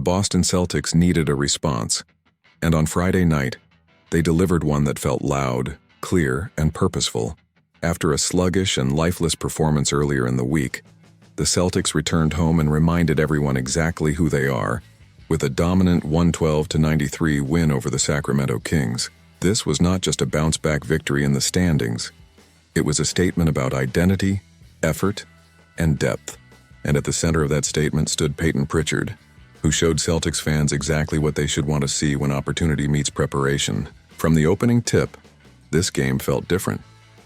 Boston Celtics needed a response, and on Friday night, they delivered one that felt loud, clear, and purposeful. After a sluggish and lifeless performance earlier in the week, the Celtics returned home and reminded everyone exactly who they are, with a dominant 112-93 win over the Sacramento Kings. This was not just a bounce-back victory in the standings. It was a statement about identity, effort, and depth. And at the center of that statement stood Payton Pritchard, who showed Celtics fans exactly what they should want to see when opportunity meets preparation. From the opening tip, this game felt different.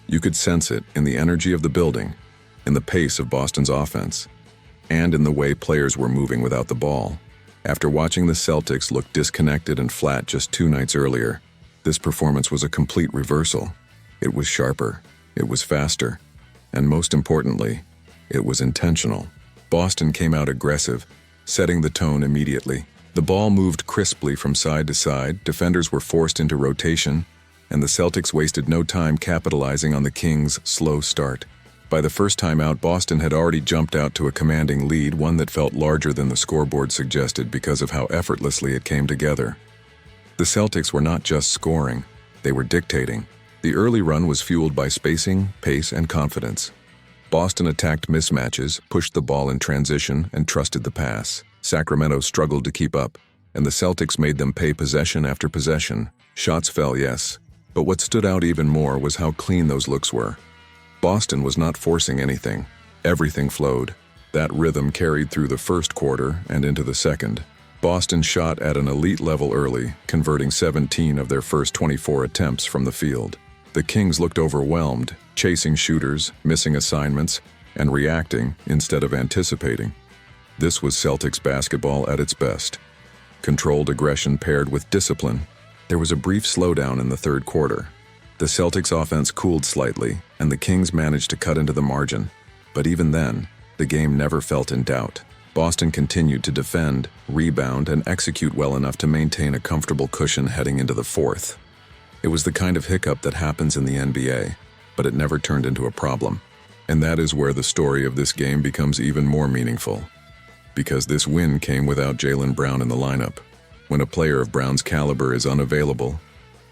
You could sense it in the energy of the building, in the pace of Boston's offense, and in the way players were moving without the ball. After watching the Celtics look disconnected and flat just 2 nights earlier, this performance was a complete reversal. It was sharper, it was faster, and most importantly, it was intentional. Boston came out aggressive, setting the tone immediately. The ball moved crisply from side to side, defenders were forced into rotation, and the Celtics wasted no time capitalizing on the Kings' slow start. By the first time out, Boston had already jumped out to a commanding lead, one that felt larger than the scoreboard suggested because of how effortlessly it came together. The Celtics were not just scoring, they were dictating. The early run was fueled by spacing, pace, and confidence. Boston attacked mismatches, pushed the ball in transition, and trusted the pass. Sacramento struggled to keep up, and the Celtics made them pay possession after possession. Shots fell, yes, but what stood out even more was how clean those looks were. Boston was not forcing anything. Everything flowed. That rhythm carried through the first quarter and into the second. Boston shot at an elite level early, converting 17 of their first 24 attempts from the field. The Kings looked overwhelmed, chasing shooters, missing assignments, and reacting instead of anticipating. This was Celtics basketball at its best. Controlled aggression paired with discipline. There was a brief slowdown in the third quarter. The Celtics offense cooled slightly, and the Kings managed to cut into the margin. But even then, the game never felt in doubt. Boston continued to defend, rebound, and execute well enough to maintain a comfortable cushion heading into the fourth. It was the kind of hiccup that happens in the NBA, but it never turned into a problem. And that is where the story of this game becomes even more meaningful. Because this win came without Jaylen Brown in the lineup. When a player of Brown's caliber is unavailable,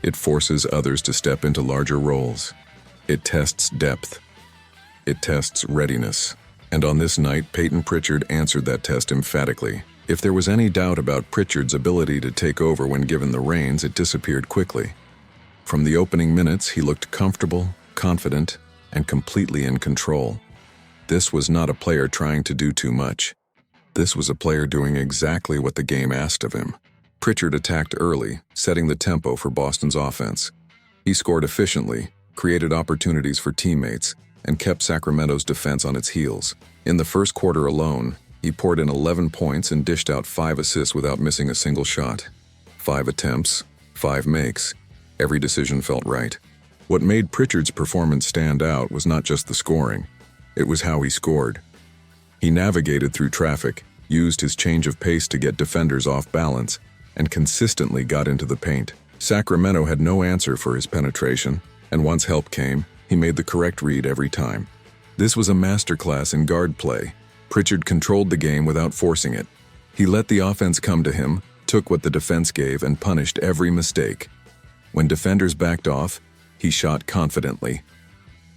it forces others to step into larger roles. It tests depth. It tests readiness. And on this night, Payton Pritchard answered that test emphatically. If there was any doubt about Pritchard's ability to take over when given the reins, it disappeared quickly. From the opening minutes, he looked comfortable, confident, and completely in control. This was not a player trying to do too much. This was a player doing exactly what the game asked of him. Pritchard attacked early, setting the tempo for Boston's offense. He scored efficiently, created opportunities for teammates, and kept Sacramento's defense on its heels. In the first quarter alone, he poured in 11 points and dished out 5 assists without missing a single shot. 5 attempts, 5 makes. Every decision felt right. What made Pritchard's performance stand out was not just the scoring. It was how he scored. He navigated through traffic, used his change of pace to get defenders off balance, and consistently got into the paint. Sacramento had no answer for his penetration, and once help came, he made the correct read every time. This was a masterclass in guard play. Pritchard controlled the game without forcing it. He let the offense come to him, took what the defense gave, and punished every mistake. When defenders backed off, he shot confidently.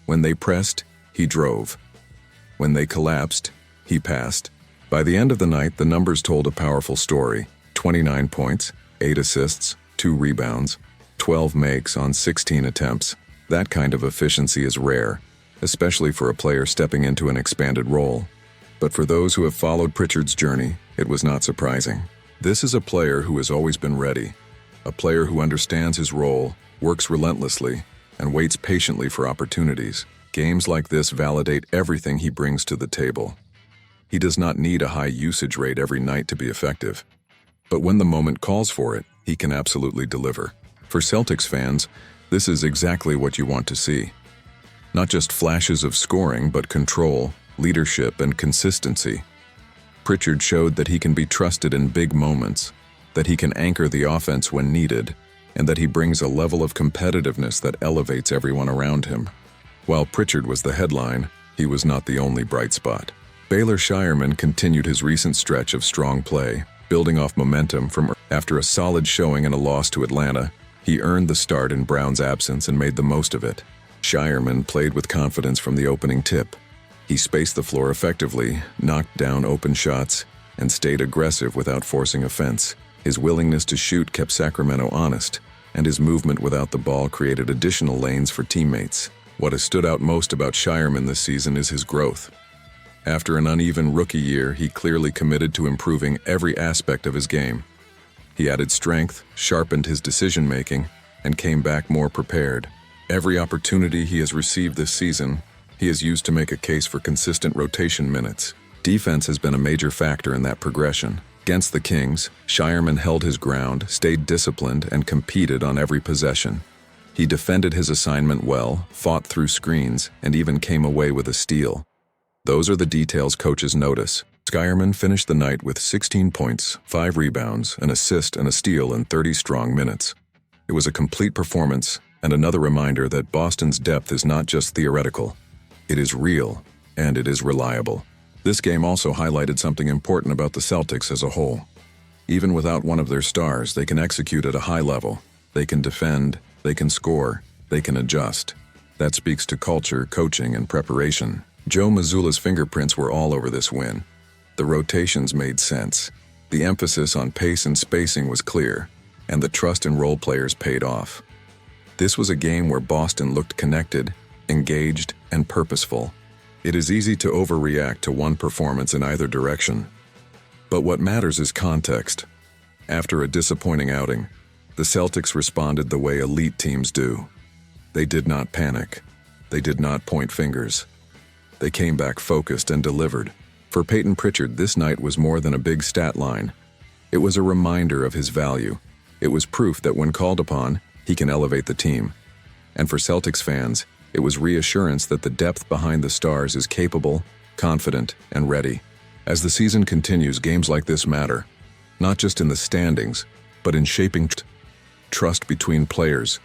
When they pressed, he drove. When they collapsed, he passed. By the end of the night, the numbers told a powerful story. 29 points, 8 assists, 2 rebounds, 12 makes on 16 attempts. That kind of efficiency is rare, especially for a player stepping into an expanded role. But for those who have followed Pritchard's journey, it was not surprising. This is a player who has always been ready, a player who understands his role, works relentlessly, and waits patiently for opportunities. Games like this validate everything he brings to the table. He does not need a high usage rate every night to be effective. But when the moment calls for it, he can absolutely deliver. For Celtics fans, this is exactly what you want to see. Not just flashes of scoring, but control, leadership, and consistency. Pritchard showed that he can be trusted in big moments, that he can anchor the offense when needed, and that he brings a level of competitiveness that elevates everyone around him. While Pritchard was the headline, he was not the only bright spot. Baylor Scheierman continued his recent stretch of strong play. building off momentum from after a solid showing and a loss to Atlanta. He earned the start in Brown's absence and made the most of it. Scheierman played with confidence from the opening tip. He spaced the floor effectively, knocked down open shots, and stayed aggressive without forcing offense. His willingness to shoot kept Sacramento honest, and his movement without the ball created additional lanes for teammates. What has stood out most about Scheierman this season is his growth. After an uneven rookie year, he clearly committed to improving every aspect of his game. He added strength, sharpened his decision-making, and came back more prepared. Every opportunity he has received this season, he has used to make a case for consistent rotation minutes. Defense has been a major factor in that progression. Against the Kings, Scheierman held his ground, stayed disciplined, and competed on every possession. He defended his assignment well, fought through screens, and even came away with a steal. Those are the details coaches notice. Scheierman finished the night with 16 points, 5 rebounds, an assist, and a steal in 30 strong minutes. It was a complete performance, and another reminder that Boston's depth is not just theoretical. It is real, and it is reliable. This game also highlighted something important about the Celtics as a whole. Even without one of their stars, they can execute at a high level. They can defend, they can score, they can adjust. That speaks to culture, coaching, and preparation. Joe Mazzulla's fingerprints were all over this win. The rotations made sense. The emphasis on pace and spacing was clear, and the trust in role players paid off. This was a game where Boston looked connected, engaged, and purposeful. It is easy to overreact to one performance in either direction. But what matters is context. After a disappointing outing, the Celtics responded the way elite teams do. They did not panic. They did not point fingers. They came back focused and delivered. For Payton Pritchard, this night was more than a big stat line. It was a reminder of his value. It was proof that when called upon, he can elevate the team. And for Celtics fans, it was reassurance that the depth behind the stars is capable, confident, and ready. As the season continues, games like this matter, not just in the standings, but in shaping trust between players,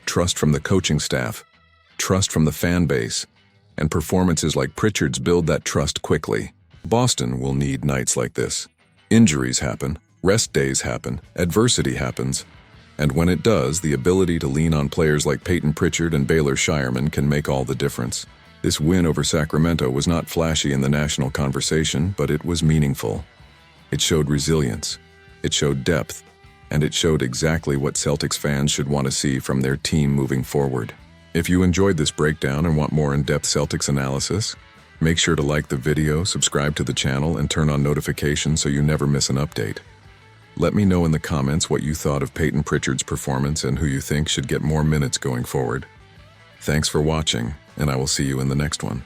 trust from the coaching staff, trust from the fan base, and performances like Pritchard's build that trust quickly. Boston will need nights like this. Injuries happen, rest days happen, adversity happens. And when it does, the ability to lean on players like Payton Pritchard and Baylor Scheierman can make all the difference. This win over Sacramento was not flashy in the national conversation, but it was meaningful. It showed resilience, it showed depth, and it showed exactly what Celtics fans should want to see from their team moving forward. If you enjoyed this breakdown and want more in-depth Celtics analysis, make sure to like the video, subscribe to the channel, and turn on notifications so you never miss an update. Let me know in the comments what you thought of Payton Pritchard's performance and who you think should get more minutes going forward. Thanks for watching, and I will see you in the next one.